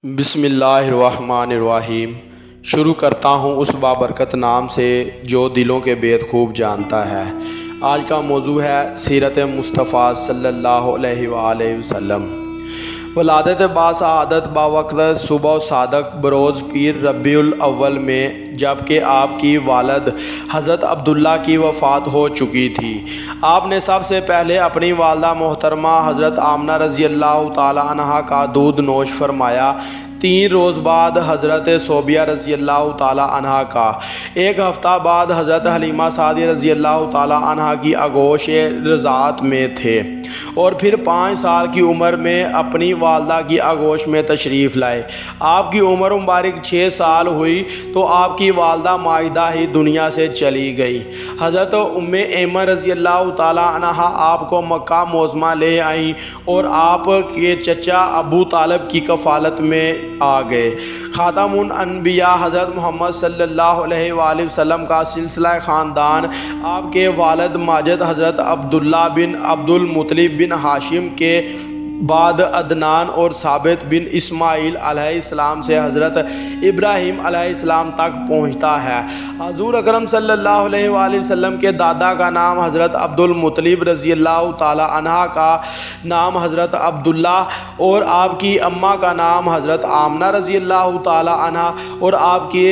بسم اللہ الرحمن الرحیم۔ شروع کرتا ہوں اس بابرکت نام سے جو دلوں کے بید خوب جانتا ہے۔ آج کا موضوع ہے سیرت مصطفیٰ صلی اللہ علیہ وآلہ وسلم۔ ولادت باسعادت باوقت صبح و صادق بروز پیر ربیع الاول میں، جبکہ آپ کی والد حضرت عبداللہ کی وفات ہو چکی تھی۔ آپ نے سب سے پہلے اپنی والدہ محترمہ حضرت آمنہ رضی اللہ تعالی عنہا کا دودھ نوش فرمایا۔ 3 روز بعد حضرت صوبیہ رضی اللہ تعالی عنہا کا۔ 1 ہفتہ بعد حضرت حلیمہ سعدیہ رضی اللہ تعالی عنہا کی آغوش رضاعت میں تھے، اور پھر 5 سال کی عمر میں اپنی والدہ کی آغوش میں تشریف لائے۔ آپ کی عمر مبارک 6 سال ہوئی تو آپ کی والدہ ماجدہ ہی دنیا سے چلی گئی۔ حضرت ام ایمن رضی اللہ تعالی عنہا آپ کو مکہ معظمہ لے آئیں اور آپ کے چچا ابو طالب کی کفالت میں آ گئے۔ خاتم الانبیاء حضرت محمد صلی اللہ علیہ وآلہ وسلم کا سلسلہ خاندان آپ کے والد ماجد حضرت عبداللہ بن عبد المطلب بن ہاشم کے بعد عدنان اور ثابت بن اسماعیل علیہ السلام سے حضرت ابراہیم علیہ السلام تک پہنچتا ہے۔ حضور اکرم صلی اللہ علیہ وآلہ وسلم کے دادا کا نام حضرت عبد المطلب رضی اللہ تعالی عنہ کا نام حضرت عبداللہ، اور آپ کی اماں کا نام حضرت آمنہ رضی اللہ تعالی عنہ، اور آپ کے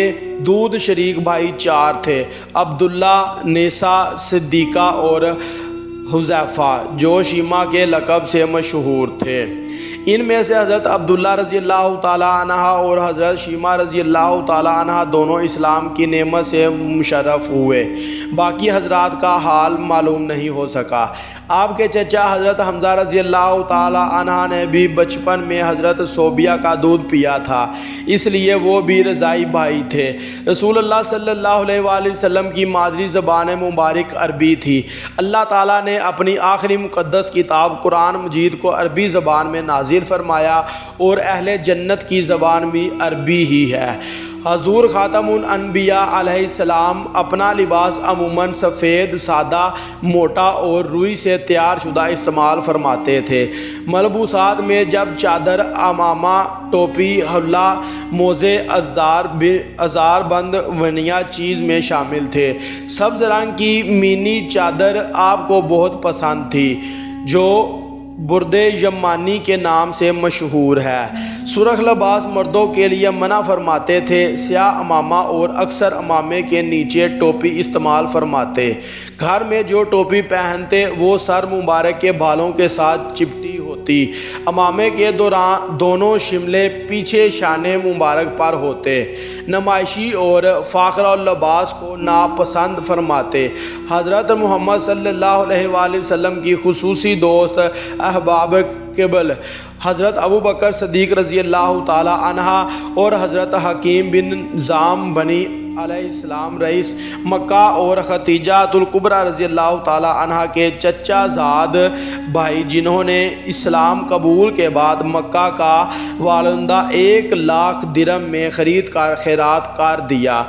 دودھ شریک بھائی 4 تھے: عبداللہ، نیسا، صدیقہ اور حذیفہ، جو شیمہ کے لقب سے مشہور تھے۔ ان میں سے حضرت عبداللہ رضی اللہ تعالی عنہ اور حضرت شیمہ رضی اللہ تعالی عنہ دونوں اسلام کی نعمت سے مشرف ہوئے۔ باقی حضرات کا حال معلوم نہیں ہو سکا۔ آپ کے چچا حضرت حمزہ رضی اللہ تعالی عنہ نے بھی بچپن میں حضرت صوبیہ کا دودھ پیا تھا، اس لیے وہ بھی رضاعی بھائی تھے۔ رسول اللہ صلی اللہ علیہ وآلہ وسلم کی مادری زبان مبارک عربی تھی۔ اللہ تعالیٰ نے اپنی آخری مقدس کتاب قرآن مجید کو عربی زبان میں نازل فرمایا، اور اہل جنت کی زبان بھی عربی ہی ہے۔ حضور خاتم الانبیاء علیہ السلام اپنا لباس عموماً سفید، سادہ، موٹا اور روئی سے تیار شدہ استعمال فرماتے تھے۔ ملبوسات میں جب چادر، عمامہ، ٹوپی، حلہ، موزے، ازار بند ونیا چیز میں شامل تھے۔ سبز رنگ کی مینی چادر آپ کو بہت پسند تھی، جو برد یمانی کے نام سے مشہور ہے۔ سرخ لباس مردوں کے لیے منع فرماتے تھے۔ سیاہ عمامہ اور اکثر عمامے کے نیچے ٹوپی استعمال فرماتے۔ گھر میں جو ٹوپی پہنتے وہ سر مبارک کے بالوں کے ساتھ چپٹی ہوتی۔ عمامے کے دونوں شملے پیچھے شانے مبارک پر ہوتے۔ نمائشی اور فاخر اللباس کو ناپسند فرماتے۔ حضرت محمد صلی اللہ علیہ وآلہ وسلم کی خصوصی دوست، احباب قبل حضرت ابو بکر صدیق رضی اللہ تعالی عنہ اور حضرت حکیم بن زام بنی علیہ السلام رئیس مکہ اور خدیجہ الکبریٰ رضی اللہ تعالی عنہ کے چچا زاد بھائی، جنہوں نے اسلام قبول کے بعد مکہ کا والندہ 1 لاکھ درہم میں خرید کر خیرات کر دیا۔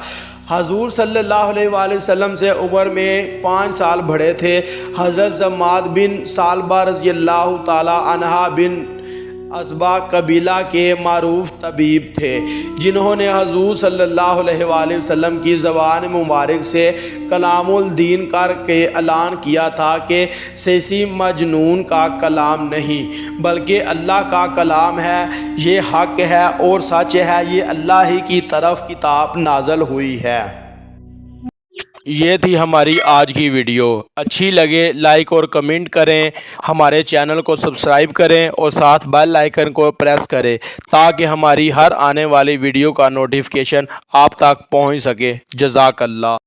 حضور صلی اللہ علیہ وآلہ وسلم سے عمر میں 5 سال بڑے تھے۔ حضرت زماد بن ثعلبہ رضی اللہ تعالی عنہ بن ازبا قبیلہ کے معروف طبیب تھے، جنہوں نے حضور صلی اللہ علیہ وآلہ وسلم کی زبان مبارک سے کلام الدین کر کے اعلان کیا تھا کہ سیسی مجنون کا کلام نہیں بلکہ اللہ کا کلام ہے، یہ حق ہے اور سچ ہے، یہ اللہ ہی کی طرف کتاب نازل ہوئی ہے۔ یہ تھی ہماری آج کی ویڈیو۔ اچھی لگے لائک اور کمنٹ کریں، ہمارے چینل کو سبسکرائب کریں اور ساتھ بیل آئیکن کو پریس کریں تاکہ ہماری ہر آنے والی ویڈیو کا نوٹیفیکیشن آپ تک پہنچ سکے۔ جزاک اللہ۔